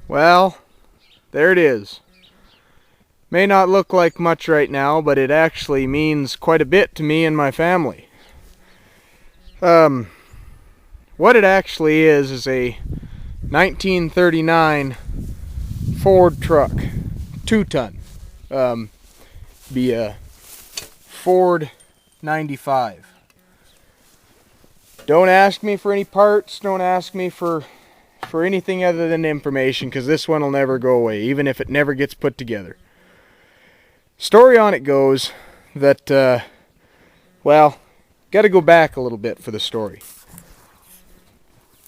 Well, there it is. May not look like much right now, but it actually means quite a bit to me and my family. What it actually is a 1939 Ford truck, 2-ton. Be a Ford 95. Don't ask me for any parts, don't ask me for anything other than information, because this one will never go away, even if it never gets put together. Story on it goes that, well, got to go back a little bit for the story.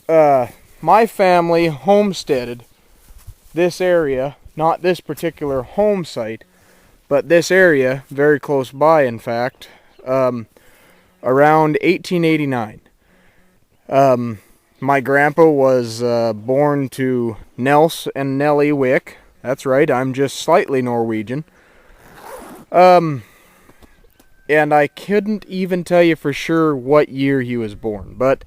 My family homesteaded this area, not this particular home site, but this area, very close by in fact, around 1889. My grandpa was born to Nels and Nellie Wick. That's right, I'm just slightly Norwegian. And I couldn't even tell you for sure what year he was born. But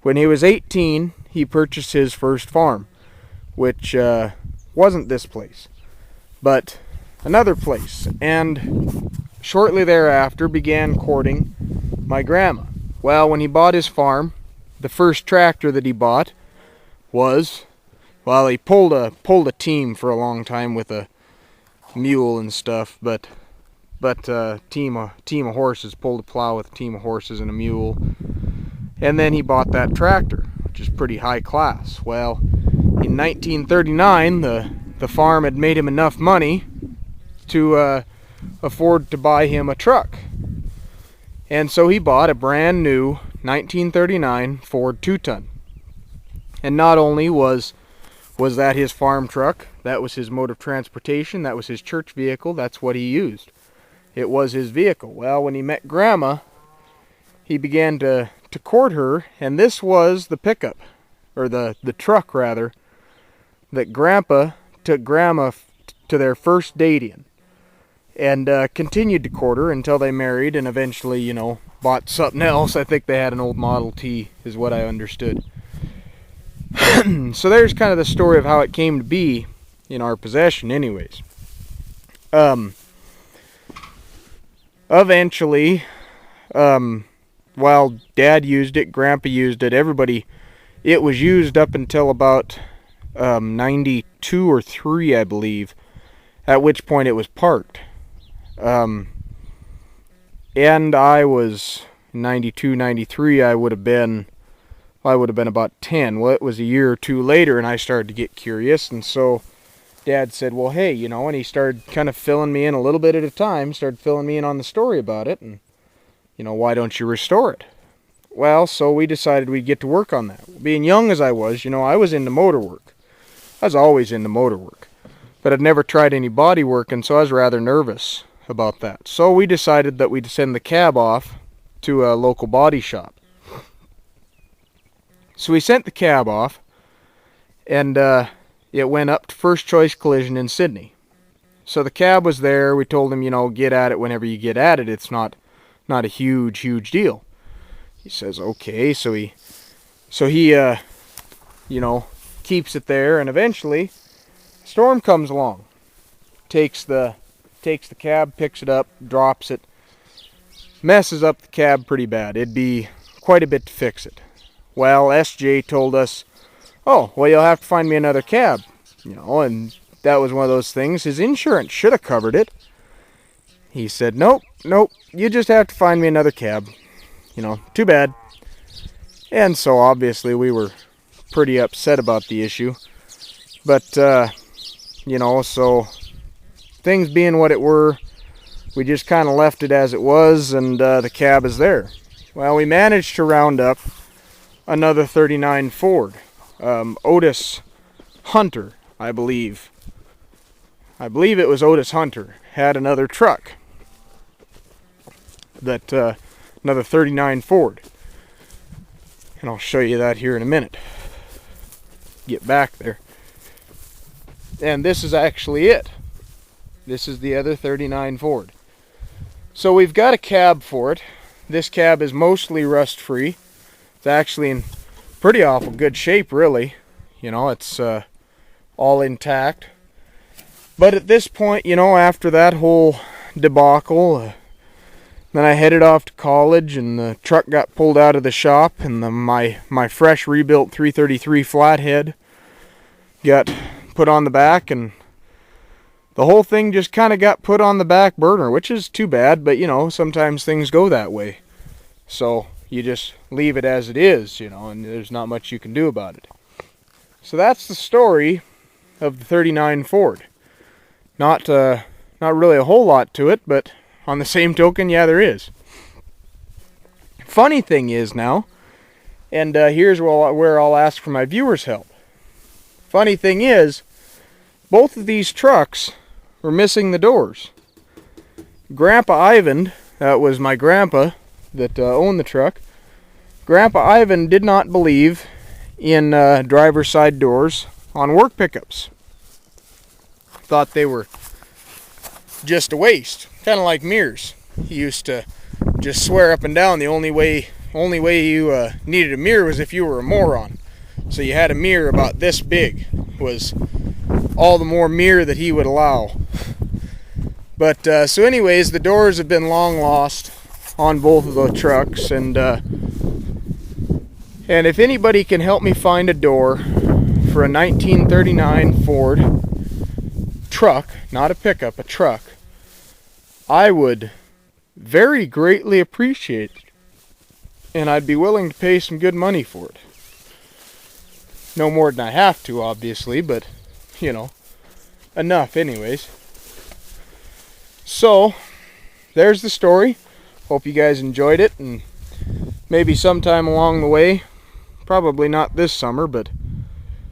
when he was 18, he purchased his first farm, which wasn't this place, but another place. And shortly thereafter began courting my grandma. Well, when he bought his farm, the first tractor that he bought was, well, he pulled a team for a long time with a mule and stuff, but team of horses, pulled a plow with a team of horses and a mule. And then he bought that tractor, which is pretty high class. Well, in 1939, the farm had made him enough money to afford to buy him a truck. And so he bought a brand new 1939 Ford 2-ton. And not only was that his farm truck, that was his mode of transportation, that was his church vehicle, that's what he used. It was his vehicle. Well, when he met Grandma, he began to court her, and this was the pickup, or the truck rather, that Grandpa took Grandma to their first date in. And continued to court her until they married and eventually, bought something else. I think they had an old Model T, is what I understood. So there's kind of the story of how it came to be in our possession anyways. Eventually, while Dad used it, Grandpa used it, everybody, it was used up until about 92 or 3, I believe, at which point it was parked. And I was 92, 93, I would have been about 10. Well, it was a year or two later, and I started to get curious, and so Dad said, well, hey, and he started kind of filling me in a little bit at a time, started filling me in on the story about it, and, why don't you restore it? Well, so we decided we'd get to work on that. Being young as I was, I was into motor work. I was always into motor work, but I'd never tried any body work, and so I was rather nervous about that. So we decided that we'd send the cab off to a local body shop. So we sent the cab off, and it went up to First Choice Collision in Sydney. So the cab was there. We told him, get at it whenever you get at it. It's not a huge deal. He says, okay. So he keeps it there, and eventually a storm comes along, takes the cab, picks it up, drops it, messes up the cab pretty bad. It'd be quite a bit to fix it. Well, SJ told us, oh, well, you'll have to find me another cab, and that was one of those things. His insurance should have covered it. He said, nope, you just have to find me another cab. Too bad. And so obviously we were pretty upset about the issue. But, so things being what it were, we just kind of left it as it was, and the cab is there. Well, we managed to round up another 39 Ford. Otis Hunter, I believe. I believe it was Otis Hunter. Had another truck. That, another 39 Ford. And I'll show you that here in a minute. Get back there. And this is actually it. This is the other 39 Ford. So we've got a cab for it. This cab is mostly rust-free. It's actually in pretty awful good shape, really. It's all intact. But at this point, you know, after that whole debacle, then I headed off to college, and the truck got pulled out of the shop, and my fresh rebuilt 333 flathead got put on the back, and the whole thing just kind of got put on the back burner, which is too bad, but you know, sometimes things go that way. So you just leave it as it is, you know, and there's not much you can do about it. So that's the story of the 39 Ford. Not really a whole lot to it, but on the same token, yeah, there is. Funny thing is now, and here's where I'll ask for my viewers' help. Funny thing is, both of these trucks were missing the doors. Grandpa Ivan, that was my grandpa that owned the truck, Grandpa Ivan did not believe in driver's side doors on work pickups. Thought they were just a waste, kind of like mirrors. He used to just swear up and down the only way you needed a mirror was if you were a moron. So you had a mirror about this big, was all the more mirror that he would allow. But so anyways, the doors have been long lost on both of the trucks, and if anybody can help me find a door for a 1939 Ford truck, not a pickup, a truck, I would very greatly appreciate it, and I'd be willing to pay some good money for it. No more than I have to, obviously, but you know, enough anyways. So there's the story. Hope you guys enjoyed it, and maybe sometime along the way, probably not this summer, but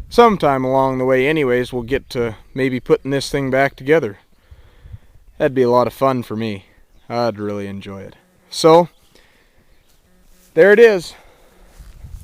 sometime along the way anyways, we'll get to maybe putting this thing back together. That'd be a lot of fun for me. I'd really enjoy it. So there it is.